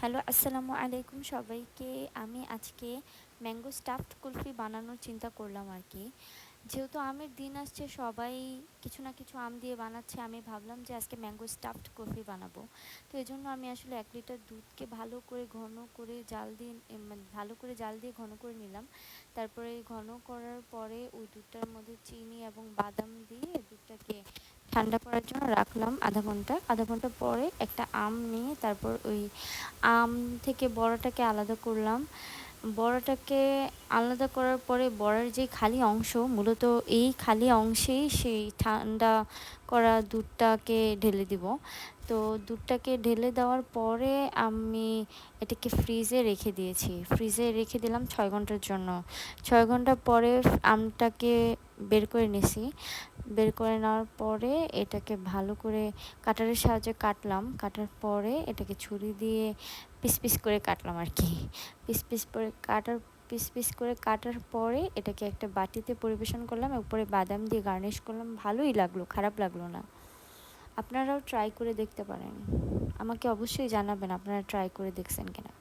Hello, আসসালামু আলাইকুম সবাইকে। আমি আজকে ম্যাঙ্গো স্টাফড কুলফি বানানোর চিন্তা করলাম আর কি। যেহেতু আমের দিন আসছে, সবাই কিছু না কিছু আম দিয়ে বানাচ্ছে, আমি ভাবলাম যে আজকে ম্যাঙ্গো স্টাফড কুলফি বানাবো। তো এজন্য আমি আসলে 1 লিটার দুধকে ভালো করে ঘন করে জাল দিয়ে মানে ভালো করে জাল দিয়ে ঘন করে নিলাম। তারপরে ঘন করার পরে ওই দুধটার মধ্যে চিনি এবং বাদাম দিয়ে দুধটাকে ঠান্ডা করার জন্য রাখলাম আধা ঘন্টা পরে একটা আম নিয়ে তারপর ওই আম থেকে বড়াটাকে আলাদা করলাম। বড়াটাকে আলাদা করার পরে বড়ার যে খালি অংশ, মূলত এই খালি অংশেই সেই ঠান্ডা করা দুধটাকে ঢেলে দিব। তো দুধটাকে ঢেলে দেওয়ার পরে আমি এটাকে ফ্রিজে রেখে দিলাম 6 ঘন্টার জন্য। 6 ঘন্টা পরে আমটাকে বের করে নিছি। বের করে নেওয়ার পরে এটাকে ভালো করে কাটারের সাহায্যে কাটার পরে এটাকে ছুরি দিয়ে পিস পিস করে কাটলাম আর কি। পিস পিস করে কাটার পরে এটাকে একটা বাটিতে পরিবেশন করলাম, উপরে বাদাম দিয়ে গার্নিশ করলাম। ভালোই লাগলো, খারাপ লাগলো না। আপনারাও ট্রাই করে দেখতে পারেন। আমাকে অবশ্যই জানাবেন আপনারা ট্রাই করে দেখছেন কিনা।